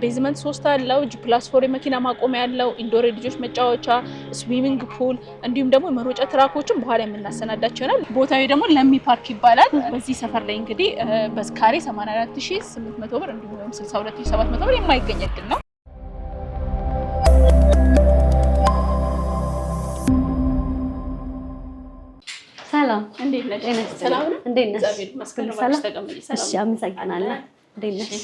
ቤዝመንት 3 አለው ጂ+4 የመኪና ማቆሚያ ያለው ኢንዶር ልጆች መጫወቻ ስዊሚንግ ፑል እንዲሁም ደግሞ የመሮጫ ትራኮችን በኋላ የምናሰናዳቸው ይሆናል። ቦታው ደግሞ ለሚ ፓርክ ይባላል። በዚህ ሰፈር ላይ እንግዲህ በስካሬ 84800 ብር እንዲሁም 62700 ብር የማይገኝ እድል ነው። ሰላም እንዴት ነሽ? ሰላም ነው። እንዴት ነሽ? እግዚአብሔር ይመስገን። ሰላም ተቀመጪ። ሰላም እሺ፣ አመሰግናለሁ። እንዴት ነሽ?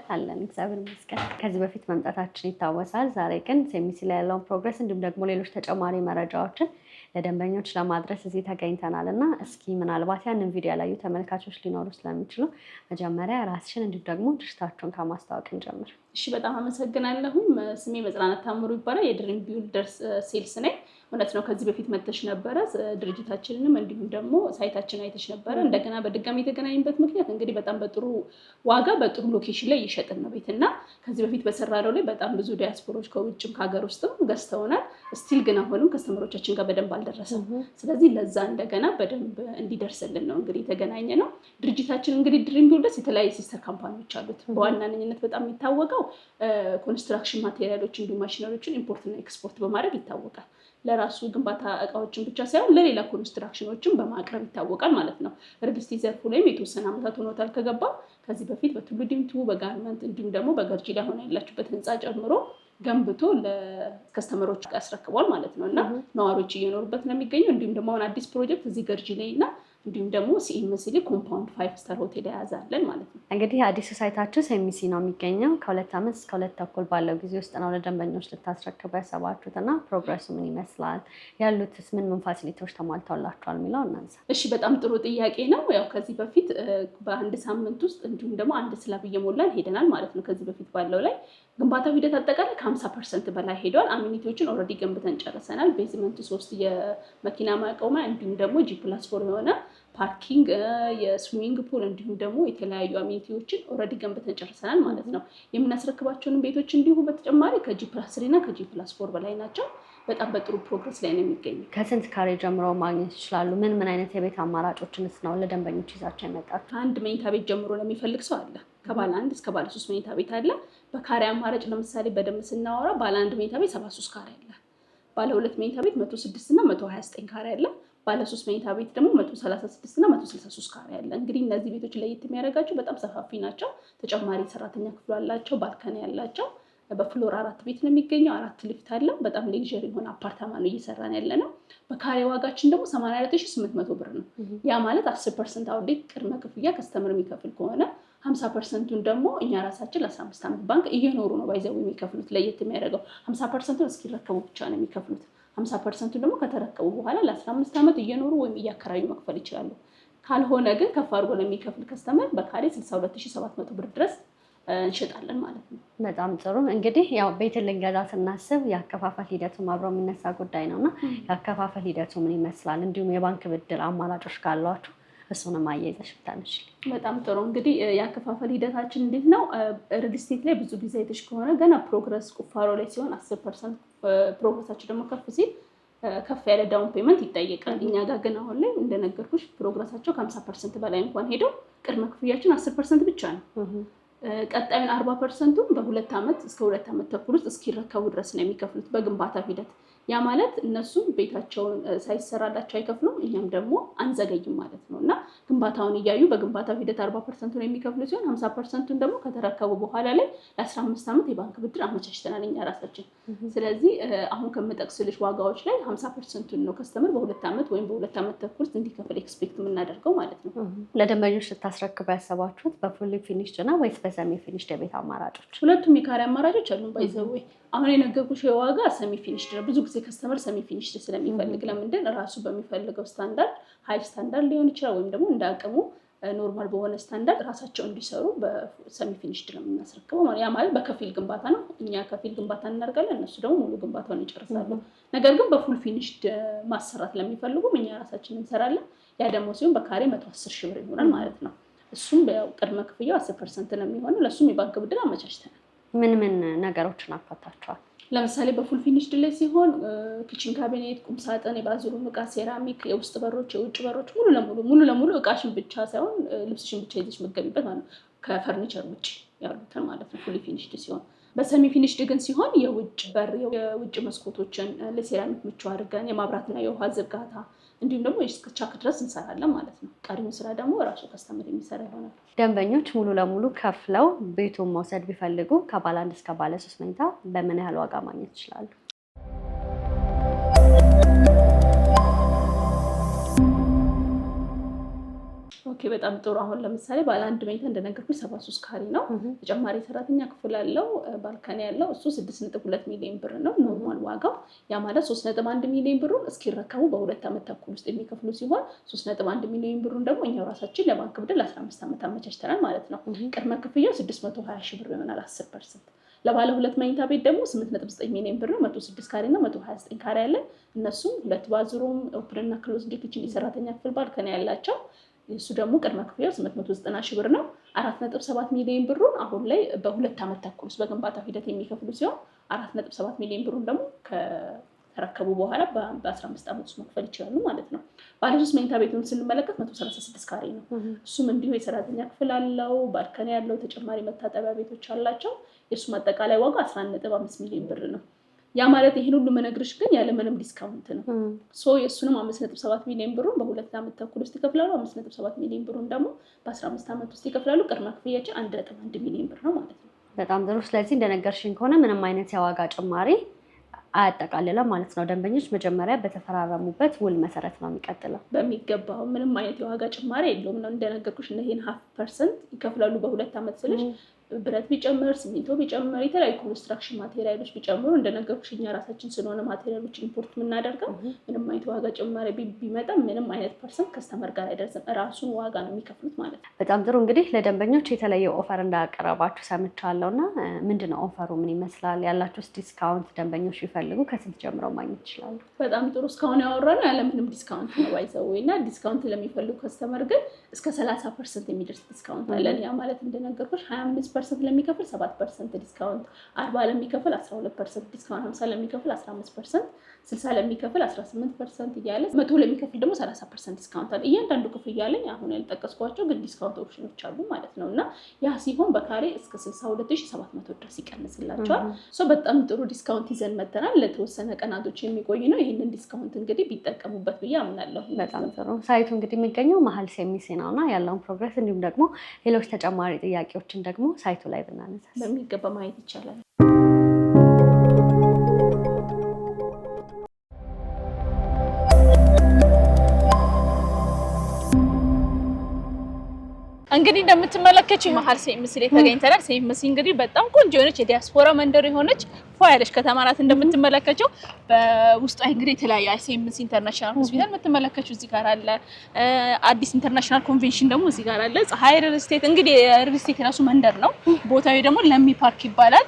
አለን እግዚአብሔር ይመስገን። ከዚህ በፊት መምጣታችን ይታወሳል። ዛሬ ግን ሴሚሲ ላይ ያለውን ፕሮግረስ እንዲሁም ደግሞ ሌሎች ተጨማሪ መረጃዎችን ለደንበኞች ለማድረስ እዚህ ተገኝተናል እና እስኪ ምናልባት ያንን ቪዲዮ ያላዩ ተመልካቾች ሊኖሩ ስለሚችሉ መጀመሪያ ራስሽን እንዲሁም ደግሞ ድርጅታችሁን ከማስተዋወቅ እንጀምር። እሺ፣ በጣም አመሰግናለሁ። ስሜ መጽናናት ታምሩ ይባላል። የድሪም ቢልደርስ ሴልስ ነኝ። እውነት ነው። ከዚህ በፊት መተሽ ነበረ። ድርጅታችንንም እንዲሁም ደግሞ ሳይታችን አይተሽ ነበረ። እንደገና በድጋሚ የተገናኘበት ምክንያት እንግዲህ በጣም በጥሩ ዋጋ በጥሩ ሎኬሽን ላይ እየሸጥን ነው ቤትና ከዚህ በፊት በሰራነው ላይ በጣም ብዙ ዲያስፖሮች ከውጭም ከሀገር ውስጥም ገዝተውናል። ስቲል ግን አሁንም ከስተመሮቻችን ጋር በደንብ አልደረሰም። ስለዚህ ለዛ እንደገና በደንብ እንዲደርስልን ነው እንግዲህ የተገናኘ ነው። ድርጅታችን እንግዲህ ድሪም ቢልደርስ የተለያዩ ሲስተር ካምፓኒዎች አሉት። በዋናነት በጣም የሚታወቀው ኮንስትራክሽን ማቴሪያሎች እንዲሁም ማሽነሪዎችን ኢምፖርትና ኤክስፖርት በማድረግ ይታወቃል። ለራሱ ግንባታ እቃዎችን ብቻ ሳይሆን ለሌላ ኮንስትራክሽኖችን በማቅረብ ይታወቃል ማለት ነው። ሪል ስቴት ዘርፉ ላይም የተወሰነ ዓመታት ሆኖታል ከገባ። ከዚህ በፊት በቱሉ ዲምቱ በጋርመንት እንዲሁም ደግሞ በገርጂ ላይ ሆነ ያላችሁበት ህንፃ ጨምሮ ገንብቶ ለከስተመሮች ያስረክቧል ማለት ነው እና ነዋሪዎች እየኖሩበት ነው የሚገኘው። እንዲሁም ደግሞ አሁን አዲስ ፕሮጀክት እዚህ ገርጂ ላይ እና እንዲሁም ደግሞ ሲኤምሲ ላይ ኮምፓውንድ 5 ስታር ሆቴል የያዛለን ማለት ነው። እንግዲህ አዲሱ ሳይታችሁ ሴሚሲ ነው የሚገኘው። ከ2 ዓመት እስከ 2 ተኩል ባለው ጊዜ ውስጥ ነው ለደንበኞች ልታስረክቡ ያሰባችሁት እና ፕሮግረሱ ምን ይመስላል? ያሉትስ ምን ፋሲሊቲዎች ተሟልተውላችኋል የሚለው እናንሳ። እሺ፣ በጣም ጥሩ ጥያቄ ነው። ያው ከዚህ በፊት በአንድ ሳምንት ውስጥ እንዲሁም ደግሞ አንድ ስላብ እየሞላን ሄደናል ማለት ነው። ከዚህ በፊት ባለው ላይ ግንባታው ሂደት አጠቃላይ ከ50% በላይ ሄዷል። አሚኒቲዎችን ኦልሬዲ ገንብተን ጨርሰናል። ቤዝመንት 3 የመኪና ማቆሚያ እንዲሁም ደግሞ ጂ+4 የሆነ ፓርኪንግ የስዊሚንግ ፑል እንዲሁም ደግሞ የተለያዩ አሚኒቲዎችን ኦልሬዲ ገንብተን ጨርሰናል ማለት ነው። የምናስረክባቸውን ቤቶች እንዲሁ በተጨማሪ ከጂ+3 እና ከጂ+4 በላይ ናቸው። በጣም በጥሩ ፕሮግረስ ላይ ነው የሚገኘው። ከስንት ካሬ ጀምሮ ማግኘት ይችላሉ? ምን አይነት የቤት አማራጮችንስ ነው ለደንበኞች ይዛቸው የመጣችሁ? ከአንድ መኝታ ቤት ጀምሮ ለሚፈልግ ሰው አለ። ከባለ 1 እስከ ባለ 3 መኝታ ቤት አለ። በካሬ አማራጭ ለምሳሌ በደንብ ስናወራ ባለ 1 መኝታ ቤት 73 ካሬ አለ። ባለ 2 መኝታ ቤት 106 እና 129 ካሬ አለ። ባለ 3 መኝታ ቤት ደግሞ 136 እና 163 ካሬ አለ። እንግዲህ እነዚህ ቤቶች ለየት የሚያደርጋቸው በጣም ሰፋፊ ናቸው። ተጨማሪ ሰራተኛ ክፍል አላቸው። ባልከኒ ያላቸው በፍሎር 4 ቤት ነው የሚገኘው። 4 ሊፍት አለ። በጣም ሌክዠሪ የሆነ አፓርታማ ነው እየሰራን ያለ ነው። በካሬ ዋጋችን ደግሞ 84800 ብር ነው። ያ ማለት 10% አውዴት ቅድመ ክፍያ ከስተመር የሚከፍል ከሆነ 50%ን ደግሞ እኛ ራሳችን ለ15 ዓመት ባንክ እየኖሩ ነው ባይዘው የሚከፍሉት። ለየት የሚያደርገው 50%ን እስኪረከቡ ብቻ ነው የሚከፍሉት። 50% ደግሞ ከተረከቡ በኋላ ለ15 ዓመት እየኖሩ ወይም እያከራዩ መክፈል ይችላሉ። ካልሆነ ግን ከፍ አድርጎ ለሚከፍል ከስተመር በካሬ 62700 ብር ድረስ እንሸጣለን ማለት ነው። በጣም ጥሩ። እንግዲህ ያው ቤትን ልንገዛ ስናስብ የአከፋፈል ሂደቱ አብሮ የሚነሳ ጉዳይ ነውና የአከፋፈል ሂደቱ ምን ይመስላል? እንዲሁም የባንክ ብድር አማራጮች ካሏችሁ እሱንም አያይዘሽ ብታነሺ። በጣም ጥሩ። እንግዲህ የአከፋፈል ሂደታችን እንዴት ነው? ሪል ስቴት ላይ ብዙ ጊዜ አይተሽ ከሆነ ገና ፕሮግረስ ቁፋሮ ላይ ሲሆን 10% ፕሮግረሳቸው ደግሞ ከፍ ሲል ከፍ ያለ ዳውን ፔመንት ይጠየቃል። እኛ ጋር ግን አሁን ላይ እንደነገርኩሽ ፕሮግረሳቸው ከ50% በላይ እንኳን ሄደው ቅድመ ክፍያችን 10% ብቻ ነው። ቀጣዩን 40%ቱን በ2 ዓመት እስከ 2 ዓመት ተኩል ውስጥ እስኪረከቡ ድረስ ነው የሚከፍሉት በግንባታ ሂደት። ያ ማለት እነሱም ቤታቸውን ሳይሰራላቸው አይከፍሉም፣ እኛም ደግሞ አንዘገይም ማለት ነው እና ግንባታውን እያዩ በግንባታው ሂደት 40%ቱን የሚከፍሉ ሲሆን 50%ቱን ደግሞ ከተረከቡ በኋላ ላይ ለ15 ዓመት የባንክ ብድር አመቻችተናል እኛ ራሳችን። ስለዚህ አሁን ከምጠቅስልሽ ዋጋዎች ላይ 50%ቱን ነው ከስተመር በ2 ዓመት ወይም በ2 ዓመት ተኩል ውስጥ እንዲከፍል ኤክስፔክት የምናደርገው ማለት ነው። ለደንበኞች ልታስረክቡ ያሰባችሁት በፉሊ ፊኒሽድ እና ወይስ በሰሚ ፊኒሽድ የቤት አማራጮች? ሁለቱም የካሬ አማራጮች አሉን። ባይዘው አሁን የነገርኩሽ የዋጋ ሰሚ ፊኒሽድ ነው። ብዙ ጊዜ ከስተመር ሰሚ ፊኒሽድ ስለሚፈልግ ለምንድን ራሱ በሚፈልገው ስታንዳርድ ሃይ ስታንዳርድ ሊሆን ይችላል ወይም ደግሞ እንደ አቅሙ ኖርማል በሆነ ስታንዳርድ ራሳቸው እንዲሰሩ በሰሚ ፊኒሽድ ነው የምናስረክበው። ያ ማለት በከፊል ግንባታ ነው። እኛ ከፊል ግንባታ እናደርጋለን፣ እነሱ ደግሞ ሙሉ ግንባታውን ይጨርሳሉ። ነገር ግን በፉል ፊኒሽድ ማሰራት ለሚፈልጉም እኛ ራሳችን እንሰራለን። ያ ደግሞ ሲሆን በካሬ 110 ሺህ ብር ይሆናል ማለት ነው። እሱም ቅድመ ክፍያው 10% ነው የሚሆነው። ለእሱም የባንክ ብድር አመቻችተናል። ምን ነገሮችን አካታችኋል? ለምሳሌ በፉል ፊኒሽድ ላይ ሲሆን ኪችን ካቢኔት፣ ቁም ሳጥን፣ የባዝሩም እቃ፣ ሴራሚክ፣ የውስጥ በሮች፣ የውጭ በሮች ሙሉ ለሙሉ እቃሽን ብቻ ሳይሆን ልብስሽን ብቻ ይዘሽ መገቢበት ማለት ነው። ከፈርኒቸር ውጭ ያሉትን ማለት ነው ፉል ፊኒሽድ ሲሆን። በሰሚ ፊኒሽድ ግን ሲሆን የውጭ በር የውጭ መስኮቶችን ለሴራሚክ ምቹ አድርገን የማብራትና የውሃ ዝርጋታ እንዲሁም ደግሞ እስከ ቻክ ድረስ እንሰራለን ማለት ነው። ቀሪውን ስራ ደግሞ ራሱ ከስተመር የሚሰራ ይሆናል። ደንበኞች ሙሉ ለሙሉ ከፍለው ቤቱን መውሰድ ቢፈልጉ ከባለ 1 እስከ ባለ 3 መኝታ በምን ያህል ዋጋ ማግኘት ይችላሉ? ኦኬ በጣም ጥሩ። አሁን ለምሳሌ ባለ 1 መኝታ እንደነገርኩኝ 73 ካሬ ነው። ተጨማሪ ሰራተኛ ክፍል አለው፣ ባልካኒ ያለው እሱ 6.2 ሚሊዮን ብር ነው ኖርማል ዋጋው። ያ ማለት 3.1 ሚሊዮን ብሩን እስኪረከቡ በ2 ዓመት ተኩል ውስጥ የሚከፍሉ ሲሆን 3.1 ሚሊዮን ብሩን ደግሞ እኛው ራሳችን ለባንክ ብድር 15 ዓመት አመቻችተናል ማለት ነው። ቅድመ ክፍያው 620 ሺህ ብር ይሆናል 10%። ለባለ 2 መኝታ ቤት ደግሞ 8.9 ሚሊዮን ብር ነው። 106 ካሬ እና 129 ካሬ ያለ እነሱም 2 ባዝሩም ኦፕን እና ክሎዝድ ኪችን የሰራተኛ ክፍል ባልካኒ ያላቸው እሱ ደግሞ ቅድመ ክፍያው 890 ሺህ ብር ነው። 4.7 ሚሊዮን ብሩን አሁን ላይ በ2 ዓመት ተኩል ውስጥ በግንባታ ሂደት የሚከፍሉ ሲሆን 4.7 ሚሊዮን ብሩን ደግሞ ከተረከቡ በኋላ በ15 ዓመት ውስጥ መክፈል ይችላሉ ማለት ነው። ባለ 3 መኝታ ቤቱን ስንመለከት 136 ካሬ ነው። እሱም እንዲሁ የሰራተኛ ክፍል አለው፣ ባልካኒ ያለው፣ ተጨማሪ መታጠቢያ ቤቶች አላቸው። የእሱም አጠቃላይ ዋጋ 11.5 ሚሊዮን ብር ነው። ያ ማለት ይሄን ሁሉ መነግርሽ ግን ያለ ምንም ዲስካውንት ነው። የእሱንም 5.7 ሚሊዮን ብሩን በ2 ዓመት ተኩል ውስጥ ይከፍላሉ። 5.7 ሚሊዮን ብሩን ደግሞ በ15 ዓመት ውስጥ ይከፍላሉ። ቅድመ ክፍያችን 1.1 ሚሊዮን ብር ነው ማለት ነው። በጣም ጥሩ። ስለዚህ እንደነገርሽኝ ከሆነ ምንም አይነት የዋጋ ጭማሪ አያጠቃልልም ማለት ነው። ደንበኞች መጀመሪያ በተፈራረሙበት ውል መሰረት ነው የሚቀጥለው። በሚገባው ምንም አይነት የዋጋ ጭማሪ የለውም ነው እንደነገርኩሽ። ይሄን 0.5% ይከፍላሉ በ2 ዓመት ስልሽ ብረት ቢጨምር ሲሚንቶ ቢጨምር የተለያዩ ኮንስትራክሽን ማቴሪያሎች ቢጨምሩ እንደነገርኩሽ እኛ ራሳችን ስለሆነ ማቴሪያሎች ኢምፖርት የምናደርገው ምንም አይነት ዋጋ ጭማሪ ቢመጣ ምንም አይነት ፐርሰንት ከስተመር ጋር አይደርስም። ራሱን ዋጋ ነው የሚከፍሉት ማለት ነው። በጣም ጥሩ። እንግዲህ ለደንበኞች የተለየ ኦፈር እንዳቀረባችሁ ሰምቻለሁ እና ምንድነው ኦፈሩ? ምን ይመስላል? ያላችሁስ ዲስካውንት ደንበኞች ቢፈልጉ ከስንት ጀምረው ማግኘት ይችላሉ? በጣም ጥሩ። እስካሁን ያወራነው ያለ ምንም ዲስካውንት ነው ባይዘው እና ዲስካውንት ለሚፈልጉ ከስተመር ግን እስከ 30% የሚደርስ ዲስካውንት አለን። ያ ማለት እንደነገርኩሽ 25% ለሚከፍል 7% ዲስካውንት፣ 40 ለሚከፍል 12% ዲስካውንት፣ 50 ለሚከፍል 15%፣ 60 ለሚከፍል 18% እያለ 100 ለሚከፍል ደግሞ 30% ዲስካውንት አለ። እያንዳንዱ ክፍያ ላይ አሁን ያልጠቀስኳቸው ግን ዲስካውንት ኦፕሽኖች አሉ ማለት ነው እና ያ ሲሆን በካሬ እስከ 62700 ድረስ ይቀንስላቸዋል። በጣም ጥሩ ዲስካውንት ይዘን መተናል። ለተወሰነ ቀናቶች የሚቆይ ነው። ይህንን ዲስካውንት እንግዲህ ቢጠቀሙበት ብዬ አምናለሁ። በጣም ጥሩ። ሳይቱ እንግዲህ የሚገኘው መሀል ሴሚሲ ነው እና ያለውን ፕሮግረስ እንዲሁም ደግሞ ሌሎች ተጨማሪ ጥያቄዎችን ደግሞ ሳይቱ ላይ ብናነሳ በሚገባ ማየት ይቻላል። እንግዲህ እንደምትመለከቱት መሀል ሴሚሲ ላይ ተገኝተናል። ሴሚሲ እንግዲህ በጣም ቆንጆ የሆነች የዲያስፖራ መንደር የሆነች ፏ ያለች ከተማ ናት። እንደምትመለከቱት በውስጧ እንግዲህ የተለያዩ ሴሚሲ ኢንተርናሽናል ሆስፒታል የምትመለከቱት እዚህ ጋር አለ። አዲስ ኢንተርናሽናል ኮንቬንሽን ደግሞ እዚህ ጋር አለ። ፀሐይ ሪል ስቴት እንግዲህ ሪል ስቴት ራሱ መንደር ነው። ቦታው ደግሞ ለሚ ፓርክ ይባላል።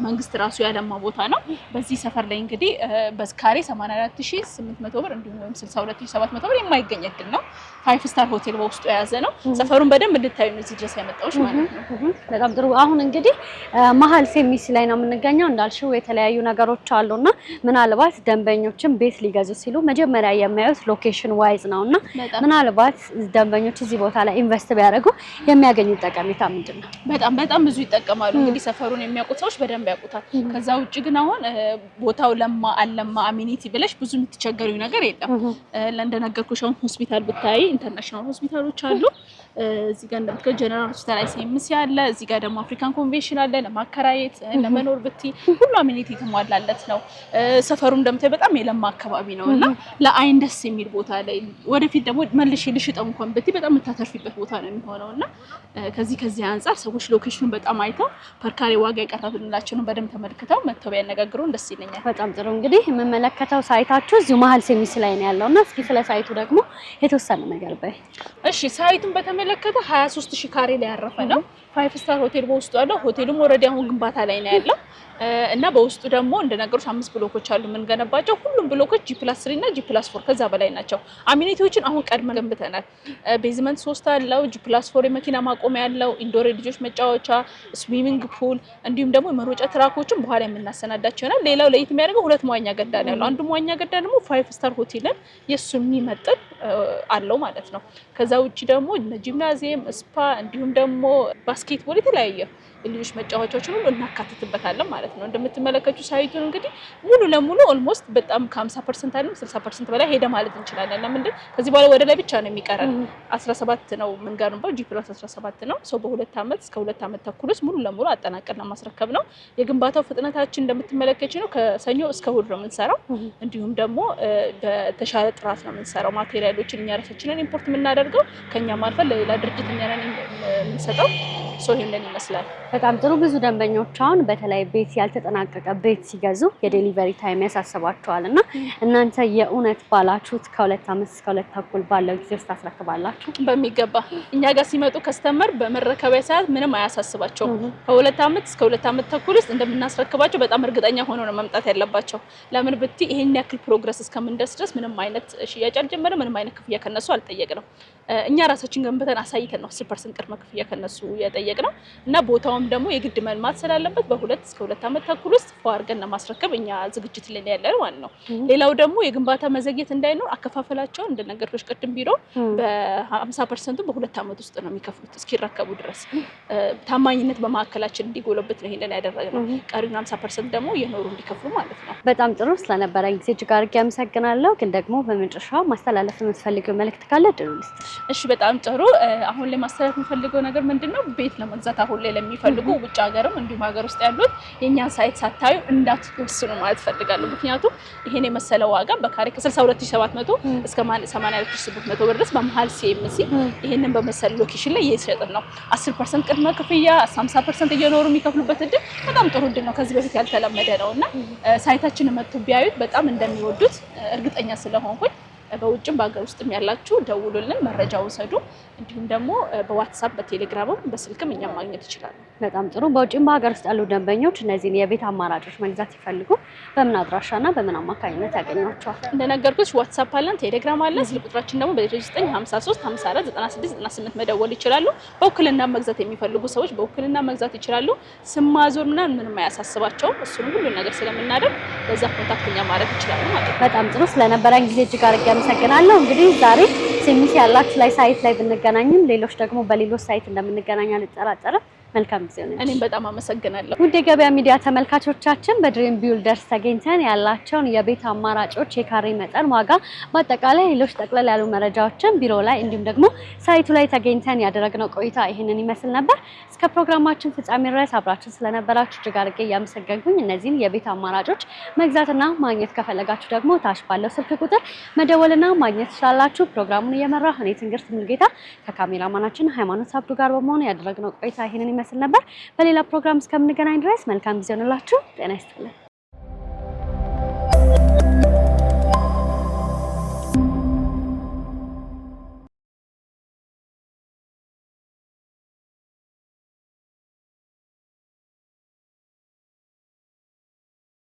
መንግስት ራሱ ያለማ ቦታ ነው። በዚህ ሰፈር ላይ እንግዲህ በስካሬ 84800 ብር እንዲሁም 62700 ብር የማይገኝ እድል ነው። 5 ስታር ሆቴል በውስጡ የያዘ ነው። ሰፈሩን በደንብ እንድታዩ ነው እዚህ ድረስ ያመጣሁሽ ማለት ነው። በጣም ጥሩ። አሁን እንግዲህ መሀል ሴሚሲ ላይ ነው የምንገኘው። እንዳልሽው የተለያዩ ነገሮች አሉና ምናልባት ደንበኞችን ቤት ሊገዙ ሲሉ መጀመሪያ የሚያዩት ሎኬሽን ዋይዝ ነውና ምናልባት ደንበኞች እዚህ ቦታ ላይ ኢንቨስት ቢያደርጉ የሚያገኙት ጠቀሜታ ምንድነው? በጣም ብዙ ይጠቀማሉ። እንግዲህ ሰፈሩን የሚያውቁት ሰዎች በደንብ ያውቁታል። ከዛ ውጭ ግን አሁን ቦታው ለማ አሚኒቲ ብለሽ ብዙ የምትቸገሪው ነገር የለም። እንደነገርኩሽ አሁን ሆስፒታል ብታይ ኢንተርናሽናል ሆስፒታሎች አሉ። እዚህ ጋር እንደምትከው ጀነራል ሆስፒታል ሴሚሲ አለ። እዚህ ጋር ደግሞ አፍሪካን ኮንቬንሽን አለ። ለማከራየት ለመኖር ብቲ ሁሉ አሚኒቲ የተሟላለት ነው። ሰፈሩ እንደምታይ በጣም የለማ አካባቢ ነውና ለአይን ደስ የሚል ቦታ ላይ ወደፊት ደግሞ መልሽ ልሽጠው እንኳን ብቲ በጣም የምታተርፊበት ቦታ ነው የሚሆነውና ከዚህ አንፃር ሰዎች ሎኬሽኑን በጣም አይተው ፐርካሬ ዋጋ የቀረብንላቸውን በደንብ ተመልክተው መተው ያነጋግሩን ደስ ይለኛል። በጣም ጥሩ። እንግዲህ የምመለከተው ሳይታችሁ እዚሁ መሀል ሴሚሲ ላይ ነው ያለውና እስኪ ስለ ሳይቱ ደግሞ የተወሰነ ነገር በይ። እሺ ሳይቱን በተመለከተ 23000 ካሬ ላይ ያረፈ ነው። 5 ስታር ሆቴል በውስጡ ያለው ሆቴሉም ኦልሬዲ አሁን ግንባታ ላይ ነው ያለው እና በውስጡ ደግሞ እንደነገሩሽ 5 ብሎኮች አሉ የምንገነባቸው። ሁሉም ብሎኮች G+3 እና G+4 ከዛ በላይ ናቸው። አሚኒቲዎችን አሁን ቀድመን ገንብተናል። ቤዝመንት 3 አለው፣ G+4 የመኪና ማቆሚያ ያለው፣ ኢንዶር ልጆች መጫወቻ፣ ስዊሚንግ ፑል እንዲሁም ደግሞ የመሮጫ ትራኮችን በኋላ የምናሰናዳቸው ይሆናል። ሌላው ለየት የሚያደርገው 2 መዋኛ ገንዳ ነው ያለው። አንዱ መዋኛ ገንዳ ደግሞ 5 ስታር ሆቴልን የሱን የሚመጥን አለው ማለት ነው። ከዛ ውጪ ደግሞ ጂምናዚየም፣ ስፓ እንዲሁም ደግሞ ባስኬትቦል የተለያየ ልጆች መጫወቻዎችን ሁሉ እናካትትበታለን ማለት ነው። እንደምትመለከቱ ሳይቱን እንግዲህ ሙሉ ለሙሉ ኦልሞስት በጣም ከ50% አይደለም 60% በላይ ሄደ ማለት እንችላለን። ለምንድን ከዚህ በኋላ ወደ ላይ ብቻ ነው የሚቀረን 17 ነው የምንገነባው G+17 ነው። በ2 ዓመት እስከ 2 ዓመት ተኩል ውስጥ ሙሉ ለሙሉ አጠናቀን ለማስረከብ ነው። የግንባታው ፍጥነታችን እንደምትመለከቱ ነው ከሰኞ እስከ እሑድ ነው የምንሰራው። እንዲሁም ደግሞ በተሻለ ጥራት ነው የምንሰራው። ማቴሪያሎችን እኛ ራሳችንን ኢምፖርት የምናደርገው ከኛም አልፈን ለሌላ ድርጅት እኛ ነን የምንሰጠው። ይሄንን ይመስላል። በጣም ጥሩ። ብዙ ደንበኞች አሁን በተለይ ቤት ያልተጠናቀቀ ቤት ሲገዙ የዴሊቨሪ ታይም ያሳስባቸዋል እና እናንተ የእውነት ባላችሁት ከ2 ዓመት እስከ 2 ተኩል ባለው ጊዜ ውስጥ ታስረክባላችሁ? በሚገባ እኛ ጋር ሲመጡ ከስተመር በመረከቢያ ሰዓት ምንም አያሳስባቸውም። ከ2 ዓመት እስከ 2 ዓመት ተኩል ውስጥ እንደምናስረክባቸው በጣም እርግጠኛ ሆነው ነው መምጣት ያለባቸው። ለምን ብቲ ይሄን ያክል ፕሮግረስ እስከምንደርስ ድረስ ምንም አይነት ሽያጭ አልጀመረ፣ ምንም አይነት ክፍያ ከነሱ አልጠየቅንም። እኛ ራሳችን ገንብተን አሳይተን ነው 10% ቅድመ ክፍያ ከነሱ የጠየቅነው እና ቦታውም ደግሞ የግድ መልማት ስላለበት በ2 እስከ 2 ዓመት ተኩል ውስጥ አድርገን ለማስረከብ እኛ ዝግጅት ላይ ያለን ማለት ነው። ሌላው ደግሞ የግንባታ መዘግየት እንዳይኖር አከፋፈላቸውን እንደነገርኩሽ ቅድም ቢሮ በ50% በ2 ዓመት ውስጥ ነው የሚከፍሉት እስኪረከቡ ድረስ። ታማኝነት በማዕከላችን እንዲጎለበት ነው ይሄንን ያደረግነው። ቀሪውን 50% ደግሞ የኖሩ እንዲከፍሉ ማለት ነው። በጣም ጥሩ። ስለነበረን ጊዜ እጅግ አድርጌ አመሰግናለሁ። ግን ደግሞ በመጨረሻው ማስተላለፍ የምትፈልገው መልዕክት ካለ ድሩ ልስጥሽ። እሺ፣ በጣም ጥሩ። አሁን ላይ ማስተላለፍ የምፈልገው ነገር ምንድነው? ቤት ለመግዛት አሁን ላይ ለሚፈልጉ ውጭ ሀገርም እንዲሁም ሀገር ውስጥ ያሉት የኛን ሳይት ሳታዩ እንዳትወስኑ ማለት ፈልጋለሁ። ምክንያቱም ይሄን የመሰለ ዋጋ በካሬ ከ62700 እስከ 82800 ብር ድረስ በመሃል ሲኤምሲ ይሄንን በመሰለ ሎኬሽን ላይ እየሸጥን ነው። 10% ቅድመ ክፍያ 50% እየኖሩ የሚከፍሉበት እድል በጣም ጥሩ እድል ነው። ከዚህ በፊት ያልተለመደ ነውና ሳይታችንን መጥቶ ቢያዩት በጣም እንደሚወዱት እርግጠኛ ስለሆንኩኝ በውጭም በሀገር ውስጥም ያላችሁ ደውሉልን፣ መረጃ ውሰዱ። እንዲሁም ደግሞ በዋትስአፕ በቴሌግራምም በስልክም እኛም ማግኘት ይችላሉ። በጣም ጥሩ። በውጭም በሀገር ውስጥ ያሉ ደንበኞች እነዚህን የቤት አማራጮች መግዛት ይፈልጉ በምን አድራሻና በምን አማካኝነት ያገኟቸዋል? እንደነገርኩሽ ዋትስአፕ አለን፣ ቴሌግራም አለን። ስልክ ቁጥራችን ደግሞ በ0953 54 96 98 መደወል ይችላሉ። በውክልና መግዛት የሚፈልጉ ሰዎች በውክልና መግዛት ይችላሉ። ስም ማዞር ምንም አያሳስባቸውም። እሱን ሁሉ ነገር ስለምናደርግ በዛ ኮንታክት ማድረግ ይችላሉ ማለት ነው። በጣም ጥሩ። ስለነበረን ጊዜ እጅግ አድርጌ አመሰግናለሁ። እንግዲህ ዛሬ ሴሚሲ ያላችሁ ላይ ሳይት ላይ ብንገናኝም ሌሎች ደግሞ በሌሎች ሳይት እንደምንገናኝ አልጠራጠርም። መልካም ጊዜ ነው። እኔም በጣም አመሰግናለሁ። ውድ የገበያ ሚዲያ ተመልካቾቻችን በድሪም ቢልደርስ ተገኝተን ያላቸውን የቤት አማራጮች፣ የካሬ መጠን፣ ዋጋ፣ በአጠቃላይ ሌሎች ጠቅለል ያሉ መረጃዎችን ቢሮ ላይ እንዲሁም ደግሞ ሳይቱ ላይ ተገኝተን ያደረግነው ቆይታ ይሄንን ይመስል ነበር። እስከ ፕሮግራማችን ፍጻሜ ድረስ አብራችሁ ስለነበራችሁ እጅግ አድርጌ እያመሰገንኩኝ እነዚህን የቤት አማራጮች መግዛትና ማግኘት ከፈለጋችሁ ደግሞ ታች ባለው ስልክ ቁጥር መደወልና ማግኘት ትችላላችሁ። ፕሮግራሙን እየመራሁ እኔ ትንግርት ሙልጌታ ከካሜራማናችን ሃይማኖት አብዱ ጋር በመሆን ያደረግነው ቆይታ ይሄንን ይመስል ነበር። በሌላ ፕሮግራም እስከምንገናኝ ድረስ መልካም ጊዜ ሆነላችሁ። ጤና ይስጥልኝ።